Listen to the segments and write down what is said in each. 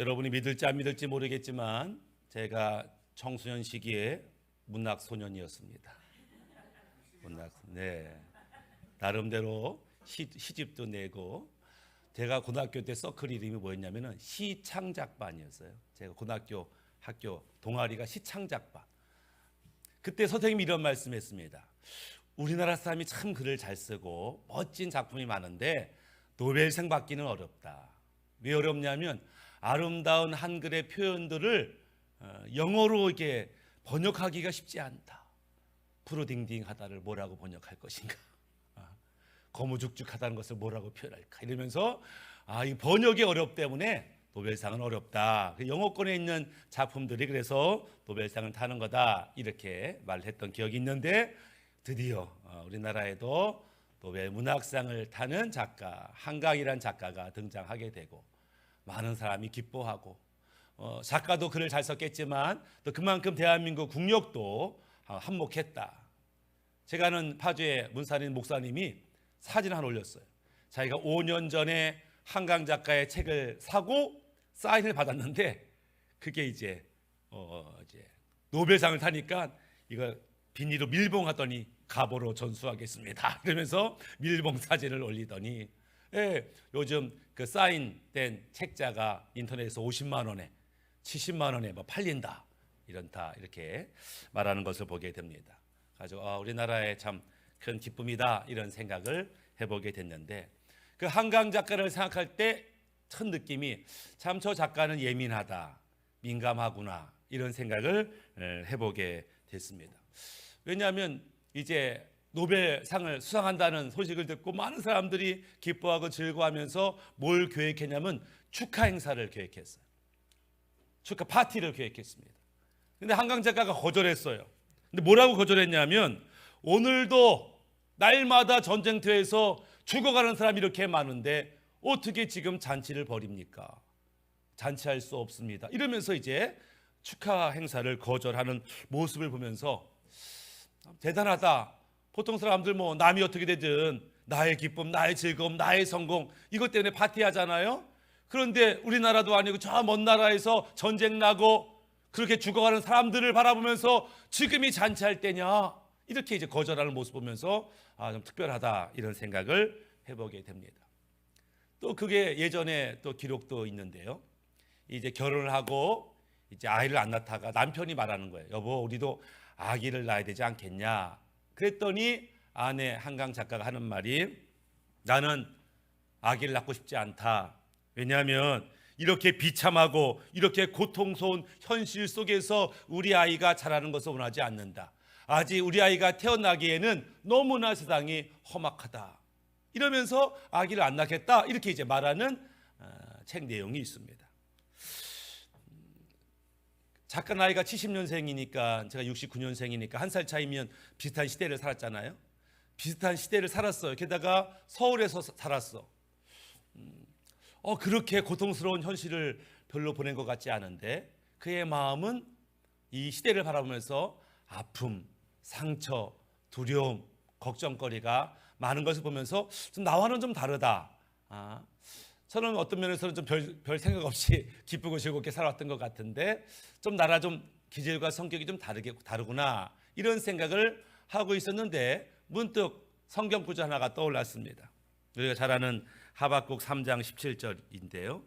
여러분이 믿을지 안 믿을지 모르겠지만 제가 청소년 시기에 문학 소년이었습니다. 네. 나름대로 시집도 내고, 제가 고등학교 때 서클 이름이 뭐였냐면은 시창작반이었어요. 제가 고등학교 학교 동아리가 시창작반. 그때 선생님이 이런 말씀했습니다. 우리나라 사람이 참 글을 잘 쓰고 멋진 작품이 많은데 노벨상 받기는 어렵다. 왜 어렵냐면 아름다운 한글의 표현들을 영어로 이렇게 번역하기가 쉽지 않다. 푸르딩딩하다를 뭐라고 번역할 것인가? 거무죽죽하다는 것을 뭐라고 표현할까? 이러면서 이 번역이 어렵기 때문에 노벨상은 어렵다. 영어권에 있는 작품들이 그래서 노벨상을 타는 거다. 이렇게 말했던 기억이 있는데 드디어 우리나라에도 노벨 문학상을 타는 작가, 한강이라는 작가가 등장하게 되고 많은 사람이 기뻐하고, 작가도 글을 잘 썼겠지만 또 그만큼 대한민국 국력도 한몫했다. 제가 아는 파주의 문산인 목사님이 사진 하나 올렸어요. 자기가 5년 전에 한강 작가의 책을 사고 사인을 받았는데 그게 이제 노벨상을 타니까 이거 비닐로 밀봉하더니 가보로 전수하겠습니다. 그러면서 밀봉 사진을 올리더니, 요즘 그 사인된 책자가 인터넷에서 50만 원에 70만 원에 뭐 팔린다, 이렇게 말하는 것을 보게 됩니다. 가지고 우리나라의 참 큰 기쁨이다, 이런 생각을 해보게 됐는데, 그 한강 작가를 생각할 때 첫 느낌이 참 저 작가는 예민하다, 민감하구나, 이런 생각을 해보게 됐습니다. 왜냐하면 이제 노벨상을 수상한다는 소식을 듣고 많은 사람들이 기뻐하고 즐거워하면서 뭘 계획했냐면 축하 행사를 계획했어요. 축하 파티를 계획했습니다. 근데 한강 작가가 거절했어요. 근데 뭐라고 거절했냐면, 오늘도 날마다 전쟁터에서 죽어가는 사람이 이렇게 많은데 어떻게 지금 잔치를 벌입니까? 잔치할 수 없습니다. 이러면서 이제 축하 행사를 거절하는 모습을 보면서 대단하다. 보통 사람들 뭐 남이 어떻게 되든 나의 기쁨, 나의 즐거움, 나의 성공, 이것 때문에 파티하잖아요. 그런데 우리나라도 아니고 저 먼 나라에서 전쟁 나고 그렇게 죽어가는 사람들을 바라보면서 지금이 잔치할 때냐, 이렇게 이제 거절하는 모습 보면서 좀 특별하다, 이런 생각을 해보게 됩니다. 또 그게 예전에 또 기록도 있는데요. 이제 결혼을 하고 이제 아이를 안 낳다가 남편이 말하는 거예요. 여보, 우리도 아기를 낳아야 되지 않겠냐? 그랬더니 아내 한강 작가가 하는 말이, 나는 아기를 낳고 싶지 않다. 왜냐하면 이렇게 비참하고 이렇게 고통스러운 현실 속에서 우리 아이가 자라는 것을 원하지 않는다. 아직 우리 아이가 태어나기에는 너무나 세상이 험악하다. 이러면서 아기를 안 낳겠다, 이렇게 이제 말하는 책 내용이 있습니다. 작가 나이가 70년생이니까 제가 69년생이니까 한 살 차이면 비슷한 시대를 살았잖아요. 비슷한 시대를 살았어요. 게다가 서울에서 살았어. 그렇게 고통스러운 현실을 별로 보낸 것 같지 않은데 그의 마음은 이 시대를 바라보면서 아픔, 상처, 두려움, 걱정거리가 많은 것을 보면서 좀 나와는 좀 다르다. 저는 어떤 면에서는 좀 별 생각 없이 기쁘고 즐겁게 살았던 것 같은데 좀 나라 좀 기질과 성격이 좀 다르구나, 이런 생각을 하고 있었는데 문득 성경 구절 하나가 떠올랐습니다. 우리가 잘 아는 하박국 3장 17절인데요.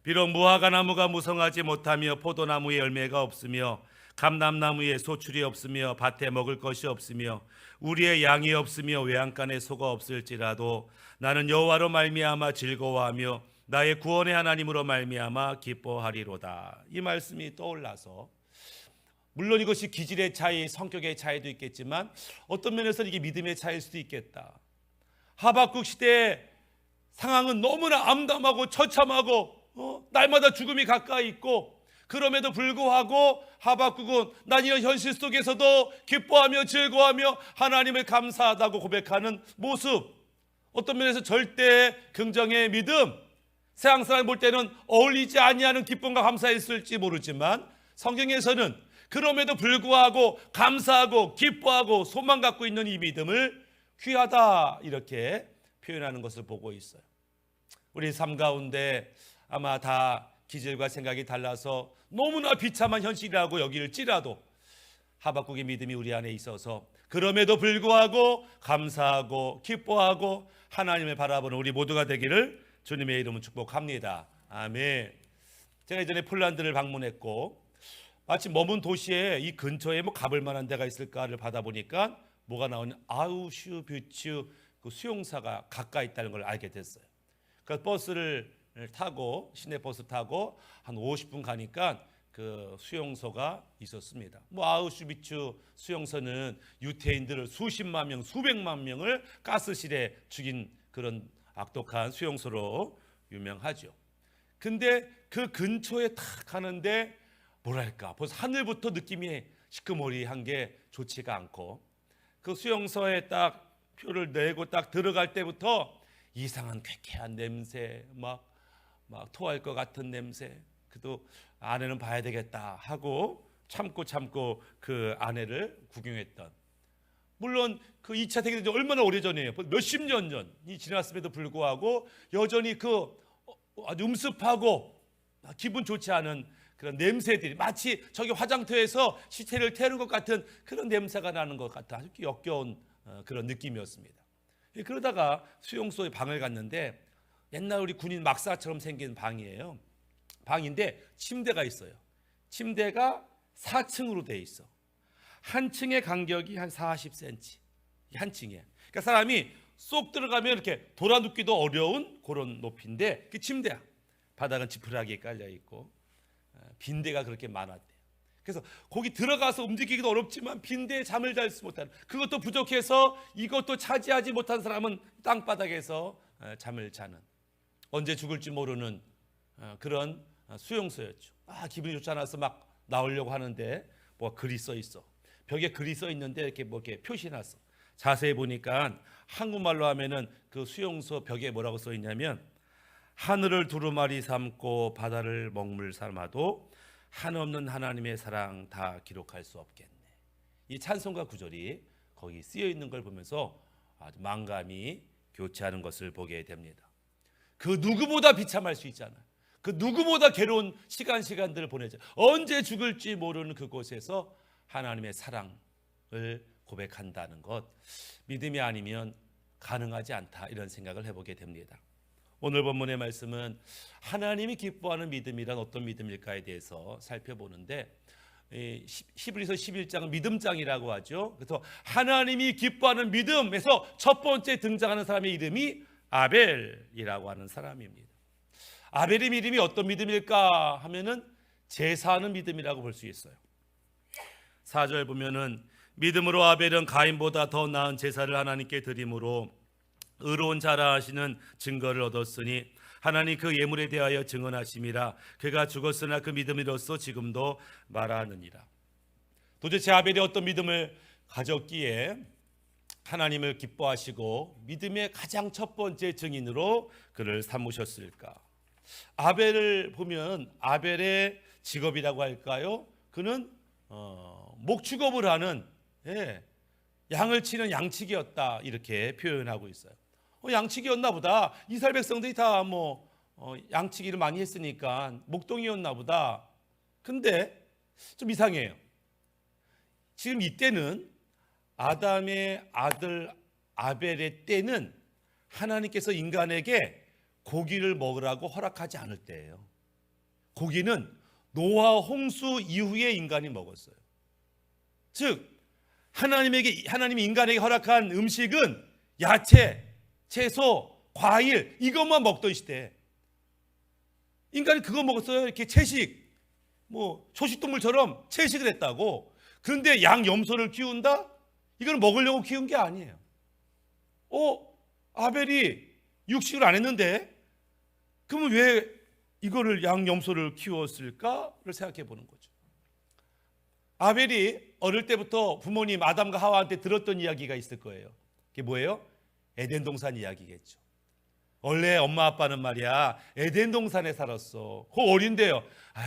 비록 무화과 나무가 무성하지 못하며 포도나무에 열매가 없으며 감람나무에 소출이 없으며 밭에 먹을 것이 없으며 우리의 양이 없으며 외양간에 소가 없을지라도 나는 여호와로 말미암아 즐거워하며 나의 구원의 하나님으로 말미암아 기뻐하리로다. 이 말씀이 떠올라서, 물론 이것이 기질의 차이, 성격의 차이도 있겠지만 어떤 면에서는 이게 믿음의 차이일 수도 있겠다. 하박국 시대의 상황은 너무나 암담하고 처참하고 날마다 죽음이 가까이 있고, 그럼에도 불구하고 하박국은 난 이런 현실 속에서도 기뻐하며 즐거워하며 하나님을 감사하다고 고백하는 모습, 어떤 면에서 절대 긍정의 믿음, 세상 사람 볼 때는 어울리지 아니하는 기쁨과 감사했을지 모르지만 성경에서는 그럼에도 불구하고 감사하고 기뻐하고 소망 갖고 있는 이 믿음을 귀하다, 이렇게 표현하는 것을 보고 있어요. 우리 삶 가운데 아마 다 기질과 생각이 달라서 너무나 비참한 현실이라고 여길지라도 하박국의 믿음이 우리 안에 있어서 그럼에도 불구하고 감사하고 기뻐하고 하나님을 바라보는 우리 모두가 되기를 주님의 이름으로 축복합니다. 아멘. 제가 예전에 폴란드를 방문했고 마침 머문 도시에 이 근처에 뭐 가볼 만한 데가 있을까를 받아보니까 뭐가 나오냐, 아우슈비츠 그 수용사가 가까이 있다는 걸 알게 됐어요. 그래서 버스를 타고 시내 버스 타고 한 50분 가니까 그 수용소가 있었습니다. 뭐 아우슈비츠 수용소는 유태인들을 수십만 명, 수백만 명을 가스실에 죽인 그런 악독한 수용소로 유명하죠. 근데 그 근처에 딱 가는데 뭐랄까 벌써 하늘부터 느낌이 시커머리한 게 좋지가 않고 그 수용소에 딱 표를 내고 딱 들어갈 때부터 이상한 쾌쾌한 냄새, 막 토할 것 같은 냄새. 그래도 아내는 봐야 되겠다 하고 참고 그 아내를 구경했던. 물론 그 2차 대결이 얼마나 오래전이에요. 몇십 년 전이 지났음에도 불구하고 여전히 그 아주 음습하고 기분 좋지 않은 그런 냄새들이 마치 저기 화장터에서 시체를 태우는 것 같은 그런 냄새가 나는 것 같아 아주 역겨운 그런 느낌이었습니다. 그러다가 수용소에 방을 갔는데 옛날 우리 군인 막사처럼 생긴 방이에요. 방인데 침대가 있어요. 침대가 4층으로 돼 있어. 한 층의 간격이 한 40cm. 한 층에. 그러니까 사람이 쏙 들어가면 이렇게 돌아 눕기도 어려운 그런 높이인데 그 침대야. 바닥은 지푸라기에 깔려 있고 빈대가 그렇게 많았대요. 그래서 거기 들어가서 움직이기도 어렵지만 빈대에 잠을 잘 수 못하는, 그것도 부족해서 이것도 차지하지 못한 사람은 땅바닥에서 잠을 자는, 언제 죽을지 모르는 그런 수용소였죠. 기분이 좋지 않아서 막 나오려고 하는데 뭐 글이 써 있어. 벽에 글이 써 있는데 이렇게 뭐 이렇게 표시해놨어. 자세히 보니까 한국말로 하면은 그 수용소 벽에 뭐라고 써 있냐면, 하늘을 두루마리 삼고 바다를 먹물 삼아도 한없는 하나님의 사랑 다 기록할 수 없겠네. 이 찬송가 구절이 거기 쓰여 있는 걸 보면서 아주 만감이 교체하는 것을 보게 됩니다. 그 누구보다 비참할 수 있잖아요. 그 누구보다 괴로운 시간들을 보내죠. 언제 죽을지 모르는 그곳에서 하나님의 사랑을 고백한다는 것, 믿음이 아니면 가능하지 않다, 이런 생각을 해보게 됩니다. 오늘 본문의 말씀은 하나님이 기뻐하는 믿음이란 어떤 믿음일까에 대해서 살펴보는데, 히브리서 11장은 믿음장이라고 하죠. 그래서 하나님이 기뻐하는 믿음에서 첫 번째 등장하는 사람의 이름이 아벨이라고 하는 사람입니다. 아벨의 믿음이 어떤 믿음일까 하면은 제사하는 믿음이라고 볼 수 있어요. 4절 보면은 믿음으로 아벨은 가인보다 더 나은 제사를 하나님께 드림으로 의로운 자라 하시는 증거를 얻었으니 하나님 그 예물에 대하여 증언하심이라. 그가 죽었으나 그 믿음으로써 지금도 말하느니라. 도대체 아벨이 어떤 믿음을 가졌기에 하나님을 기뻐하시고 믿음의 가장 첫 번째 증인으로 그를 삼으셨을까? 아벨을 보면 아벨의 직업이라고 할까요? 그는 목축업을 하는, 양을 치는 양치기였다, 이렇게 표현하고 있어요. 양치기였나 보다. 이스라엘 백성들이 다 양치기를 많이 했으니까 목동이었나 보다. 근데 좀 이상해요. 지금 이때는 아담의 아들 아벨의 때는 하나님께서 인간에게 고기를 먹으라고 허락하지 않을 때예요. 고기는 노아 홍수 이후에 인간이 먹었어요. 즉 하나님이 인간에게 허락한 음식은 야채, 채소, 과일, 이것만 먹던 시대. 인간이 그거 먹었어요. 이렇게 채식, 초식동물처럼 채식을 했다고. 그런데 양, 염소를 키운다? 이걸 먹으려고 키운 게 아니에요. 아벨이 육식을 안 했는데 그러면 왜 이거를 양, 염소를 키웠을까를 생각해 보는 거죠. 아벨이 어릴 때부터 부모님 아담과 하와한테 들었던 이야기가 있을 거예요. 그게 뭐예요? 에덴 동산 이야기겠죠. 원래 엄마 아빠는 말이야 에덴 동산에 살았어. 그 어린데요.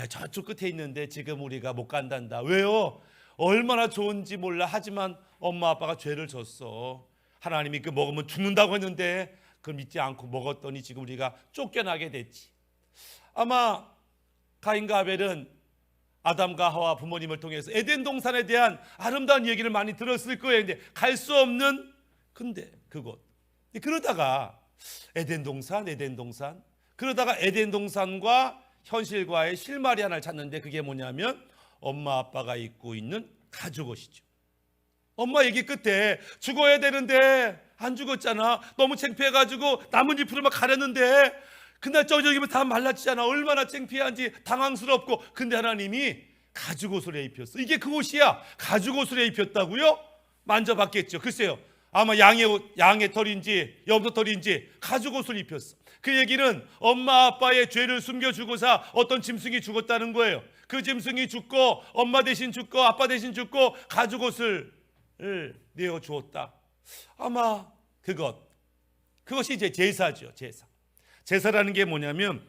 저쪽 끝에 있는데 지금 우리가 못 간단다. 왜요? 얼마나 좋은지 몰라. 하지만 엄마 아빠가 죄를 졌어. 하나님이 그 먹으면 죽는다고 했는데 그걸 믿지 않고 먹었더니 지금 우리가 쫓겨나게 됐지. 아마 가인과 아벨은 아담과 하와 부모님을 통해서 에덴 동산에 대한 아름다운 얘기를 많이 들었을 거예요. 근데 갈 수 없는 근데 그곳. 그러다가 에덴 동산 그러다가 에덴 동산과 현실과의 실마리 하나를 찾는데 그게 뭐냐면 엄마 아빠가 입고 있는 가죽 옷이죠. 엄마 얘기 끝에 죽어야 되는데 안 죽었잖아. 너무 창피해가지고 나뭇잎으로 막 가렸는데 그날 저녁이면 다 말랐잖아. 얼마나 창피한지 당황스럽고. 근데 하나님이 가죽 옷을 입혔어. 이게 그 옷이야. 가죽 옷을 입혔다고요? 만져봤겠죠. 글쎄요. 아마 양의 털인지 염소 털인지 가죽 옷을 입혔어. 그 얘기는 엄마 아빠의 죄를 숨겨주고서 어떤 짐승이 죽었다는 거예요. 그 짐승이 죽고 엄마 대신 죽고 아빠 대신 죽고 가죽 옷을 내어 주었다. 아마 그것이 이제 제사죠. 제사라는 게 뭐냐면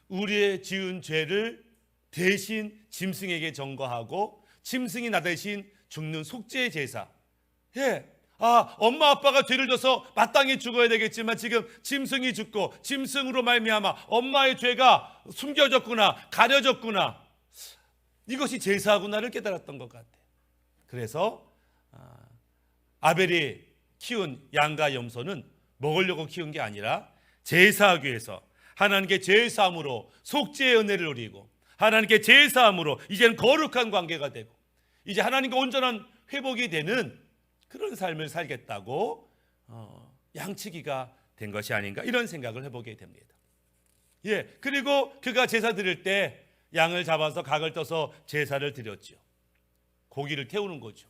우리의 지은 죄를 대신 짐승에게 전가하고 짐승이 나 대신 죽는 속죄의 제사. 엄마 아빠가 죄를 져서 마땅히 죽어야 되겠지만 지금 짐승이 죽고 짐승으로 말미암아 엄마의 죄가 숨겨졌구나, 가려졌구나. 이것이 제사구나를 깨달았던 것 같아요. 그래서 아벨이 키운 양과 염소는 먹으려고 키운 게 아니라 제사하기 위해서 하나님께 제사함으로 속죄의 은혜를 누리고 하나님께 제사함으로 이제는 거룩한 관계가 되고 이제 하나님과 온전한 회복이 되는 그런 삶을 살겠다고 양치기가 된 것이 아닌가 이런 생각을 해보게 됩니다. 그리고 그가 제사 드릴 때 양을 잡아서 각을 떠서 제사를 드렸죠. 고기를 태우는 거죠.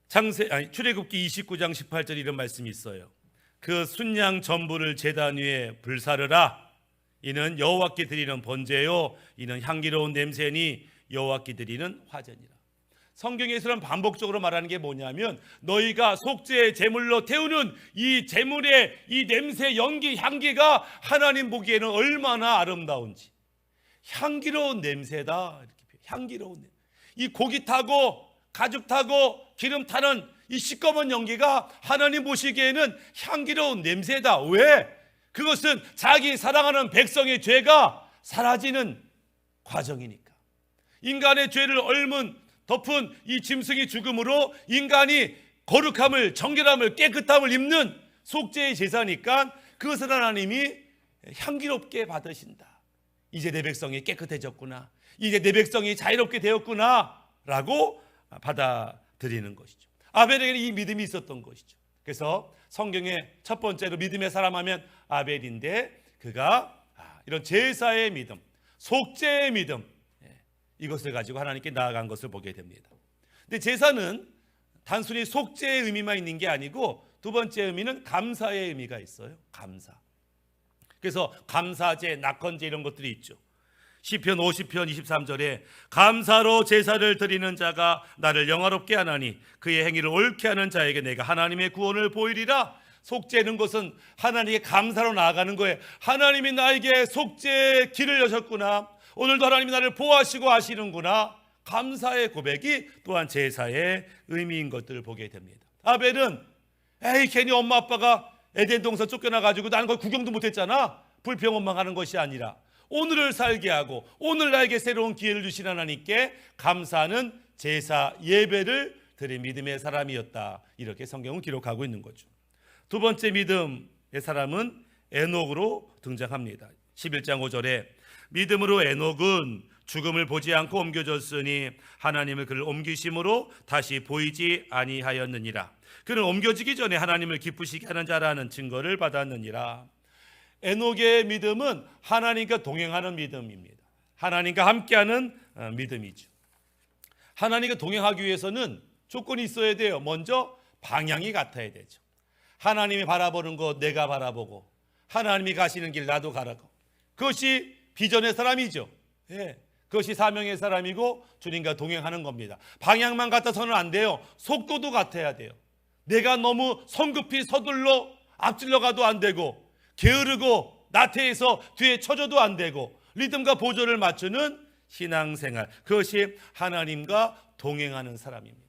출애굽기 29장 18절 이런 말씀이 있어요. 그 순양 전부를 제단 위에 불사르라. 이는 여호와께 드리는 번제요 이는 향기로운 냄새니 여호와께 드리는 화전이라. 성경에서는 반복적으로 말하는 게 뭐냐면 너희가 속죄의 제물로 태우는 이 제물의 이 냄새, 연기, 향기가 하나님 보기에는 얼마나 아름다운지. 향기로운 냄새다. 이렇게 향기로운 냄새. 이 고기 타고 가죽 타고 기름 타는 이 시꺼먼 연기가 하나님 보시기에는 향기로운 냄새다. 왜? 그것은 자기 사랑하는 백성의 죄가 사라지는 과정이니까. 인간의 죄를 덮은 이 짐승이 죽음으로 인간이 거룩함을, 정결함을, 깨끗함을 입는 속죄의 제사니까 그것을 하나님이 향기롭게 받으신다. 이제 내 백성이 깨끗해졌구나. 이제 내 백성이 자유롭게 되었구나 라고 받아들이는 것이죠. 아벨에게는 이 믿음이 있었던 것이죠. 그래서 성경의 첫 번째로 믿음의 사람 하면 아벨인데 그가 이런 제사의 믿음, 속죄의 믿음 이것을 가지고 하나님께 나아간 것을 보게 됩니다. 근데 제사는 단순히 속죄의 의미만 있는 게 아니고 두 번째 의미는 감사의 의미가 있어요. 감사. 그래서 감사제, 낙헌제 이런 것들이 있죠. 시편 50편 23절에 감사로 제사를 드리는 자가 나를 영화롭게 하나니 그의 행위를 옳게 하는 자에게 내가 하나님의 구원을 보이리라. 속죄는 것은 하나님께 감사로 나아가는 거예요. 하나님이 나에게 속죄의 길을 여셨구나. 오늘도 하나님이 나를 보호하시고 하시는구나. 감사의 고백이 또한 제사의 의미인 것들을 보게 됩니다. 아벨은 괜히 엄마 아빠가 에덴 동산 쫓겨나가지고 나는 걸 구경도 못했잖아. 불평원망하는 것이 아니라 오늘을 살게 하고 오늘 나에게 새로운 기회를 주신 하나님께 감사하는 제사 예배를 드린 믿음의 사람이었다. 이렇게 성경은 기록하고 있는 거죠. 두 번째 믿음의 사람은 에녹으로 등장합니다. 11장 5절에 믿음으로 에녹은 죽음을 보지 않고 옮겨졌으니 하나님을 그를 옮기심으로 다시 보이지 아니하였느니라. 그는 옮겨지기 전에 하나님을 기쁘시게 하는 자라는 증거를 받았느니라. 에녹의 믿음은 하나님과 동행하는 믿음입니다. 하나님과 함께하는 믿음이죠. 하나님과 동행하기 위해서는 조건이 있어야 돼요. 먼저 방향이 같아야 되죠. 하나님이 바라보는 것 내가 바라보고 하나님이 가시는 길 나도 가라고. 그것이 비전의 사람이죠. 그것이 사명의 사람이고 주님과 동행하는 겁니다. 방향만 같아서는 안 돼요. 속도도 같아야 돼요. 내가 너무 성급히 서둘러 앞질러 가도 안 되고 게으르고 나태해서 뒤에 쳐져도 안 되고 리듬과 보조를 맞추는 신앙생활. 그것이 하나님과 동행하는 사람입니다.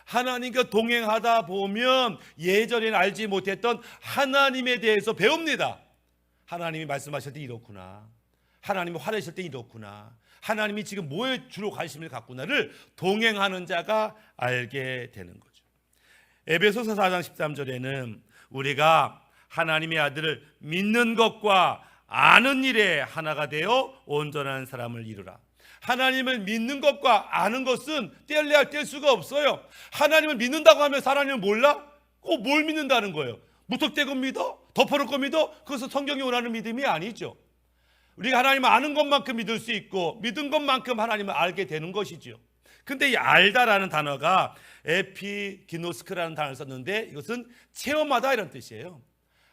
하나님과 동행하다 보면 예전에는 알지 못했던 하나님에 대해서 배웁니다. 하나님이 말씀하실 때 이렇구나. 하나님이 화내실 때 이렇구나, 하나님이 지금 뭐에 주로 관심을 갖구나를 동행하는 자가 알게 되는 거죠. 에베소서 4장 13절에는 우리가 하나님의 아들을 믿는 것과 아는 일에 하나가 되어 온전한 사람을 이루라. 하나님을 믿는 것과 아는 것은 뗄래야 뗄 수가 없어요. 하나님을 믿는다고 하면 하나님을 몰라? 뭘 믿는다는 거예요? 무턱대고 믿어? 덮어놓고 믿어? 그것은 성경이 원하는 믿음이 아니죠. 우리가 하나님을 아는 것만큼 믿을 수 있고 믿은 것만큼 하나님을 알게 되는 것이죠. 근데 이 알다라는 단어가 에피기노스크라는 단어를 썼는데 이것은 체험하다 이런 뜻이에요.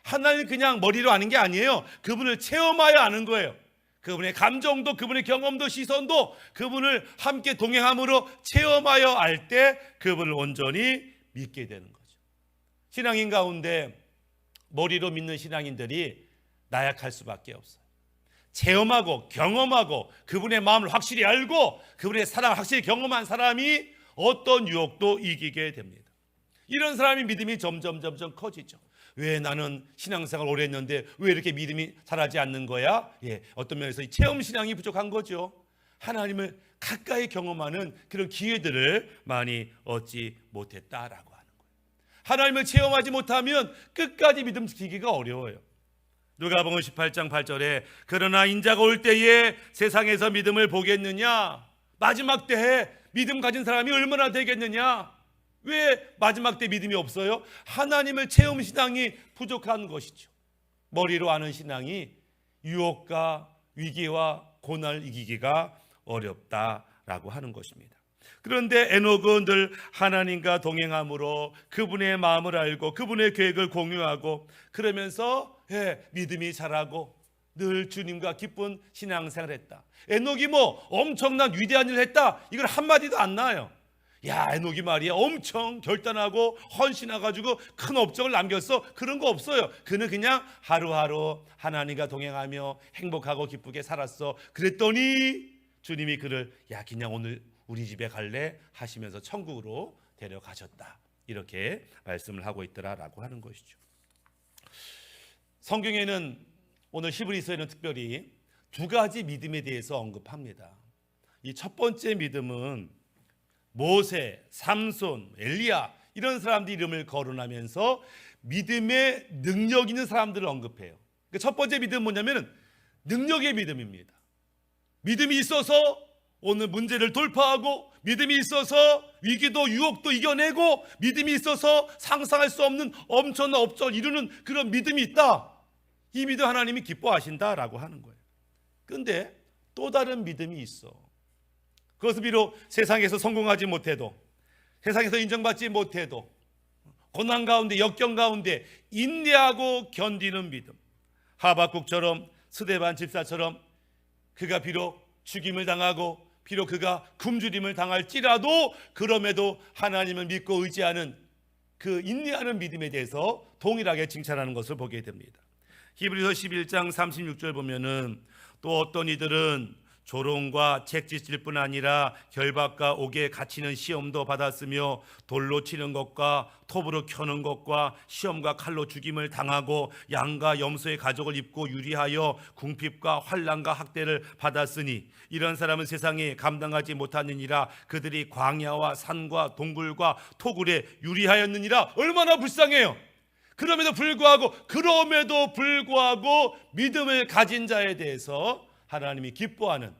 하나님 그냥 머리로 아는 게 아니에요. 그분을 체험하여 아는 거예요. 그분의 감정도, 그분의 경험도, 시선도 그분을 함께 동행함으로 체험하여 알 때 그분을 온전히 믿게 되는 거죠. 신앙인 가운데 머리로 믿는 신앙인들이 나약할 수밖에 없어요. 체험하고 경험하고 그분의 마음을 확실히 알고 그분의 사랑을 확실히 경험한 사람이 어떤 유혹도 이기게 됩니다. 이런 사람이 믿음이 점점 커지죠. 왜 나는 신앙생활 오래 했는데 왜 이렇게 믿음이 자라지 않는 거야? 어떤 면에서 이 체험 신앙이 부족한 거죠. 하나님을 가까이 경험하는 그런 기회들을 많이 얻지 못했다라고 하는 거예요. 하나님을 체험하지 못하면 끝까지 믿음 지키기가 어려워요. 누가복음 18장 8절에 그러나 인자가 올 때에 세상에서 믿음을 보겠느냐? 마지막 때에 믿음 가진 사람이 얼마나 되겠느냐? 왜 마지막 때 믿음이 없어요? 하나님을 체험 신앙이 부족한 것이죠. 머리로 아는 신앙이 유혹과 위기와 고난을 이기기가 어렵다라고 하는 것입니다. 그런데 에녹은 늘 하나님과 동행함으로 그분의 마음을 알고 그분의 계획을 공유하고 그러면서 믿음이 자라고 늘 주님과 기쁜 신앙생활을 했다. 에녹이 엄청난 위대한 일을 했다, 이걸 한마디도 안 나와요. 에녹이 말이야 엄청 결단하고 헌신해가지고 큰 업적을 남겼어, 그런 거 없어요. 그는 그냥 하루하루 하나님과 동행하며 행복하고 기쁘게 살았어. 그랬더니 주님이 그를 그냥 오늘 우리 집에 갈래 하시면서 천국으로 데려가셨다, 이렇게 말씀을 하고 있더라라고 하는 것이죠. 성경에는 오늘 히브리서에는 특별히 두 가지 믿음에 대해서 언급합니다. 이 첫 번째 믿음은 모세, 삼손, 엘리야 이런 사람들 이름을 거론하면서 믿음의 능력 있는 사람들을 언급해요. 첫 번째 믿음은 뭐냐면 능력의 믿음입니다. 믿음이 있어서 오늘 문제를 돌파하고, 믿음이 있어서 위기도 유혹도 이겨내고, 믿음이 있어서 상상할 수 없는 엄청난 업적을 이루는 그런 믿음이 있다. 이 믿음 하나님이 기뻐하신다라고 하는 거예요. 그런데 또 다른 믿음이 있어. 그것은 비록 세상에서 성공하지 못해도, 세상에서 인정받지 못해도, 고난 가운데 역경 가운데 인내하고 견디는 믿음. 하박국처럼, 스데반 집사처럼 그가 비록 죽임을 당하고 비록 그가 굶주림을 당할지라도 그럼에도 하나님을 믿고 의지하는 그 인내하는 믿음에 대해서 동일하게 칭찬하는 것을 보게 됩니다. 히브리서 11장 36절 보면은 또 어떤 이들은 조롱과 책짓일 뿐 아니라 결박과 옥에 갇히는 시험도 받았으며 돌로 치는 것과 톱으로 켜는 것과 시험과 칼로 죽임을 당하고 양과 염소의 가죽을 입고 유리하여 궁핍과 환난과 학대를 받았으니 이런 사람은 세상에 감당하지 못하느니라. 그들이 광야와 산과 동굴과 토굴에 유리하였느니라. 얼마나 불쌍해요. 그럼에도 불구하고 믿음을 가진 자에 대해서 하나님이 기뻐하는,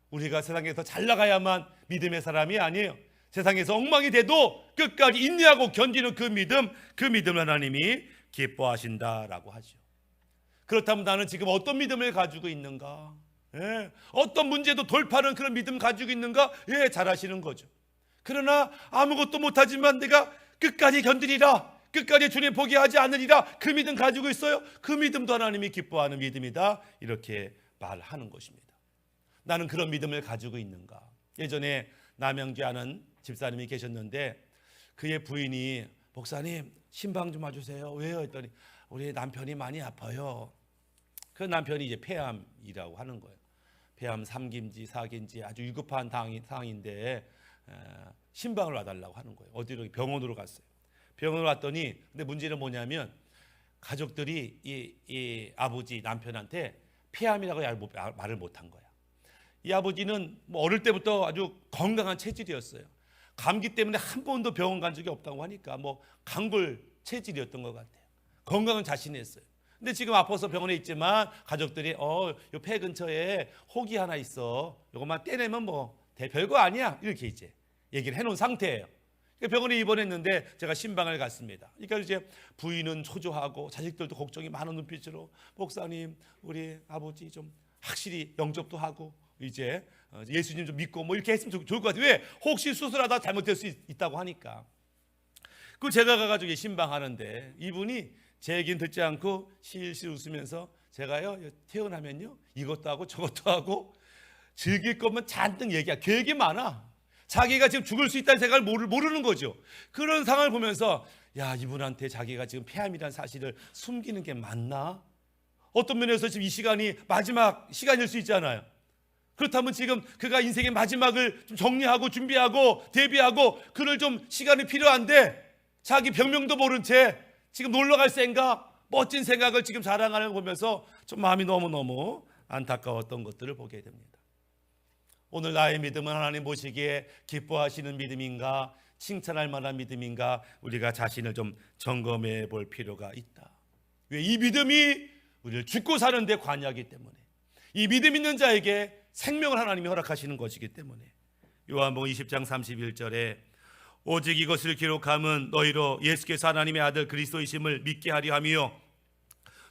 우리가 세상에서 잘 나가야만 믿음의 사람이 아니에요. 세상에서 엉망이 돼도 끝까지 인내하고 견디는 그 믿음을 하나님이 기뻐하신다라고 하죠. 그렇다면 나는 지금 어떤 믿음을 가지고 있는가? 어떤 문제도 돌파하는 그런 믿음 가지고 있는가? 잘 아시는 거죠. 그러나 아무것도 못하지만 내가 끝까지 견디리라, 끝까지 주님 포기하지 않으리라, 그 믿음 가지고 있어요. 그 믿음도 하나님이 기뻐하는 믿음이다, 이렇게 말하는 것입니다. 나는 그런 믿음을 가지고 있는가? 예전에 남양주에 아는 집사님이 계셨는데 그의 부인이 목사님 신방 좀 와주세요. 왜요? 했더니 우리 남편이 많이 아파요. 그 남편이 이제 폐암이라고 하는 거예요. 폐암 3기인지 4기인지 아주 위급한 상황인데 신방을 와달라고 하는 거예요. 어디로? 병원으로 갔어요. 병원으로 왔더니 근데 문제는 뭐냐면 가족들이 이 아버지 남편한테 폐암이라고 말을 못한 거야. 이 아버지는 뭐 어릴 때부터 아주 건강한 체질이었어요. 감기 때문에 한 번도 병원 간 적이 없다고 하니까 뭐 강골 체질이었던 것 같아요. 건강은 자신했어요. 근데 지금 아파서 병원에 있지만 가족들이 요 폐 근처에 혹이 하나 있어. 요것만 떼내면 뭐 별거 아니야. 이렇게 이제 얘기를 해놓은 상태예요. 병원에 입원했는데 제가 신방을 갔습니다. 그러니까 이제 부인은 초조하고 자식들도 걱정이 많은 눈빛으로 목사님 우리 아버지 좀 확실히 영접도 하고 이제 예수님 좀 믿고 뭐 이렇게 했으면 좋을 것 같아요. 왜? 혹시 수술하다 잘못될 수 있다고 하니까. 그 제가 가가지고 신방하는데 이분이 제 얘기는 듣지 않고 실실 웃으면서 제가요 태어나면요 이것도 하고 저것도 하고 즐길 거면 잔뜩 얘기야. 계획이 많아. 자기가 지금 죽을 수 있다는 생각을 모르는 거죠. 그런 상황을 보면서 야 이분한테 자기가 지금 폐암이라는 사실을 숨기는 게 맞나? 어떤 면에서 지금 이 시간이 마지막 시간일 수 있잖아요. 그렇다면 지금 그가 인생의 마지막을 좀 정리하고 준비하고 대비하고 그럴 좀 시간이 필요한데 자기 병명도 모른 채 지금 놀러 갈 생각, 멋진 생각을 지금 자랑하는 걸 보면서 좀 마음이 너무너무 안타까웠던 것들을 보게 됩니다. 오늘 나의 믿음은 하나님 보시기에 기뻐하시는 믿음인가, 칭찬할 만한 믿음인가, 우리가 자신을 좀 점검해 볼 필요가 있다. 왜? 이 믿음이 우리를 죽고 사는 데 관여하기 때문에, 이 믿음 있는 자에게 생명을 하나님이 허락하시는 것이기 때문에. 요한복음 20장 31절에 오직 이것을 기록함은 너희로 예수께서 하나님의 아들 그리스도이심을 믿게 하려 함이요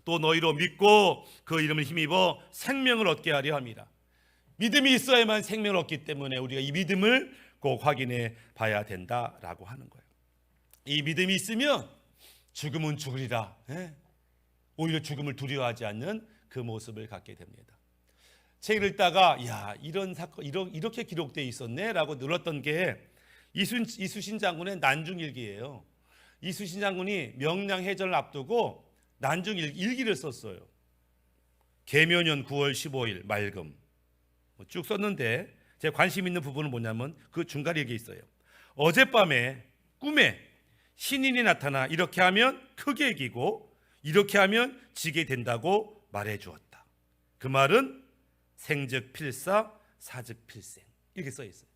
또 너희로 믿고 그 이름을 힘입어 생명을 얻게 하려 함이라. 믿음이 있어야만 생명을 얻기 때문에 우리가 이 믿음을 꼭 확인해 봐야 된다라고 하는 거예요. 이 믿음이 있으면 죽음은 죽으리라. 오히려 죽음을 두려워하지 않는 그 모습을 갖게 됩니다. 책을 읽다가 야 이런 사건 이렇게 기록되어 있었네라고 눌렀던 게 이수신 장군의 난중일기예요. 이수신 장군이 명량해전을 앞두고 난중일기를 썼어요. 계묘년 9월 15일 맑음 쭉 썼는데 제 관심 있는 부분은 뭐냐면 그 중간에 이게 있어요. 어젯밤에 꿈에 신인이 나타나 이렇게 하면 크게 이기고 이렇게 하면 지게 된다고 말해 주었다. 그 말은 생즉 필사 사즉 필생 이렇게 써 있어요.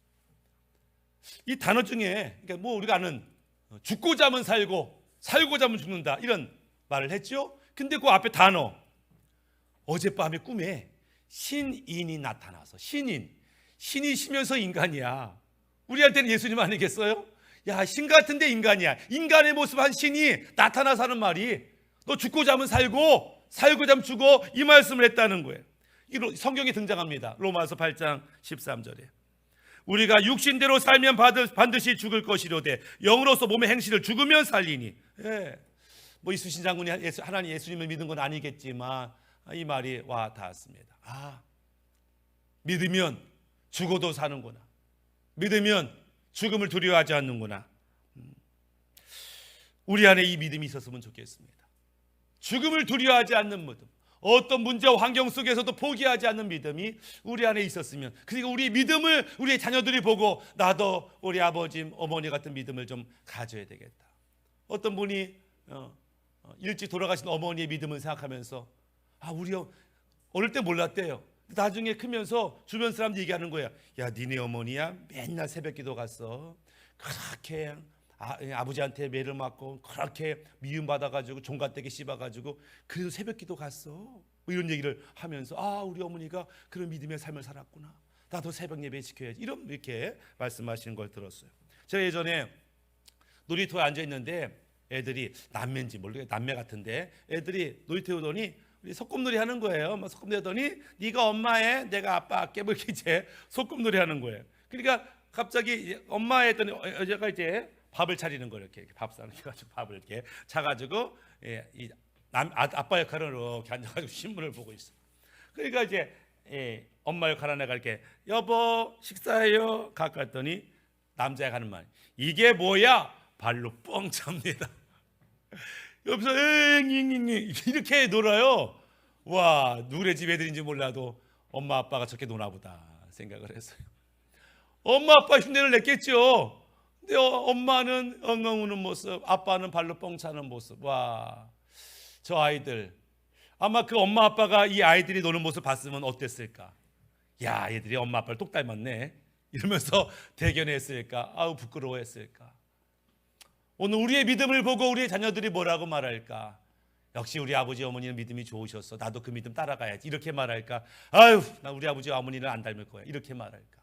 이 단어 중에 그러니까 뭐 우리가 아는 죽고자 하면 살고 살고자 하면 죽는다 이런 말을 했죠. 근데 그 앞에 단어 어젯밤에 꿈에 신인이 나타나서 신이시면서 인간이야. 우리한테는 예수님 아니겠어요? 야, 신 같은데 인간이야. 인간의 모습 한 신이 나타나서 하는 말이 너 죽고자 하면 살고 살고자 하면 죽어 이 말씀을 했다는 거예요. 이 성경에 등장합니다. 로마서 8장 13절에 우리가 육신대로 살면 반드시 죽을 것이로되 영으로서 몸의 행실을 죽으면 살리니. 뭐 이수신 장군이 하나님 예수님을 믿은 건 아니겠지만 이 말이 와 닿았습니다. 믿으면 죽어도 사는구나. 믿으면 죽음을 두려워하지 않는구나. 우리 안에 이 믿음이 있었으면 좋겠습니다. 죽음을 두려워하지 않는 믿음, 어떤 문제와 환경 속에서도 포기하지 않는 믿음이 우리 안에 있었으면, 그리고 우리 믿음을 우리의 자녀들이 보고 나도 우리 아버지 어머니 같은 믿음을 좀 가져야 되겠다. 어떤 분이 일찍 돌아가신 어머니의 믿음을 생각하면서 우리 어릴 때 몰랐대요. 나중에 크면서 주변 사람들 얘기하는 거야. 야, 니네 어머니야 맨날 새벽기도 갔어. 그렇게 아버지한테 매를 맞고 그렇게 미움받아가지고 종갓대기 씹어가지고 그래도 새벽기도 갔어. 뭐 이런 얘기를 하면서 우리 어머니가 그런 믿음의 삶을 살았구나. 나도 새벽 예배 지켜야지. 이렇게 말씀하시는 걸 들었어요. 제가 예전에 놀이터에 앉아 있는데 애들이 남매인지 모르겠어요. 남매 같은데 애들이 놀이터에 오더니 우리 소꿉놀이 하는 거예요. 막 소꿉놀이 하더니 네가 엄마해, 내가 아빠 할게. 뭐 이렇게 이제 소꿉놀이 하는 거예요. 그러니까 갑자기 엄마 했더니 여자가 이제 밥을 차리는 거예요. 이렇게 밥 싸는 게 가지고 밥을 이렇게 차가지고 아빠 역할을 이렇게 앉아가지고 신문을 보고 있어. 그러니까 이제 엄마 역할 하나 이렇게 여보 식사해요. 가까이 갔더니 남자가 하는 말 이게 뭐야? 발로 뻥 찹니다. 옆에서 이렇게 놀아요. 와, 누구네 집 애들인지 몰라도 엄마 아빠가 저렇게 노나 보다 생각을 했어요. 엄마 아빠 흉내를 냈겠죠. 근데 엄마는 엉엉 우는 모습, 아빠는 발로 뻥 차는 모습. 와, 저 아이들 아마 그 엄마 아빠가 이 아이들이 노는 모습 봤으면 어땠을까? 야, 얘들이 엄마 아빠를 똑 닮았네 이러면서 대견했을까? 아우 부끄러워했을까? 오늘 우리의 믿음을 보고 우리의 자녀들이 뭐라고 말할까? 역시 우리 아버지 어머니는 믿음이 좋으셨어, 나도 그 믿음 따라가야지 이렇게 말할까? 아유, 나 우리 아버지 어머니는 안 닮을 거야 이렇게 말할까?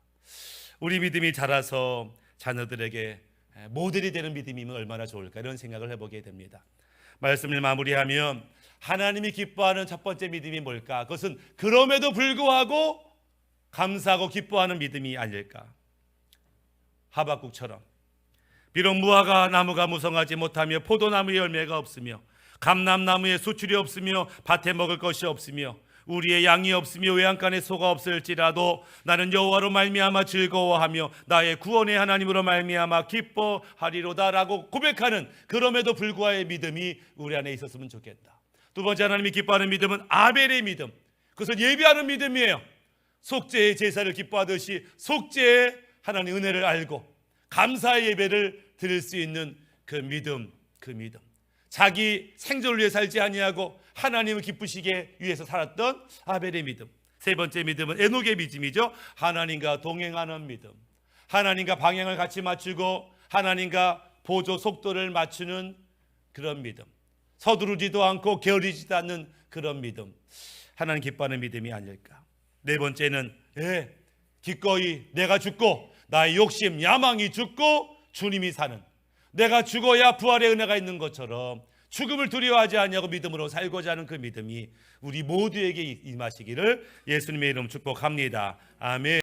우리 믿음이 자라서 자녀들에게 모델이 되는 믿음이면 얼마나 좋을까, 이런 생각을 해보게 됩니다. 말씀을 마무리하면 하나님이 기뻐하는 첫 번째 믿음이 뭘까? 그것은 그럼에도 불구하고 감사하고 기뻐하는 믿음이 아닐까? 하박국처럼 비록 무화과 나무가 무성하지 못하며 포도나무에 열매가 없으며 감람나무에 수출이 없으며 밭에 먹을 것이 없으며 우리의 양이 없으며 외양간에 소가 없을지라도 나는 여호와로 말미암아 즐거워하며 나의 구원의 하나님으로 말미암아 기뻐하리로다라고 고백하는 그럼에도 불구하고의 믿음이 우리 안에 있었으면 좋겠다. 두 번째 하나님이 기뻐하는 믿음은 아벨의 믿음. 그것은 예배하는 믿음이에요. 속죄의 제사를 기뻐하듯이 속죄의 하나님의 은혜를 알고 감사의 예배를 드릴 수 있는 그 믿음, 그 믿음. 자기 생존을 위해 살지 아니하고 하나님을 기쁘시게 위해서 살았던 아벨의 믿음. 세 번째 믿음은 에녹의 믿음이죠. 하나님과 동행하는 믿음. 하나님과 방향을 같이 맞추고 하나님과 보조 속도를 맞추는 그런 믿음. 서두르지도 않고 게으르지도 않는 그런 믿음. 하나님 기뻐하는 믿음이 아닐까. 네 번째는 기꺼이 내가 죽고 나의 욕심, 야망이 죽고 주님이 사는, 내가 죽어야 부활의 은혜가 있는 것처럼 죽음을 두려워하지 않냐고 믿음으로 살고자 하는 그 믿음이 우리 모두에게 임하시기를 예수님의 이름 축복합니다. 아멘.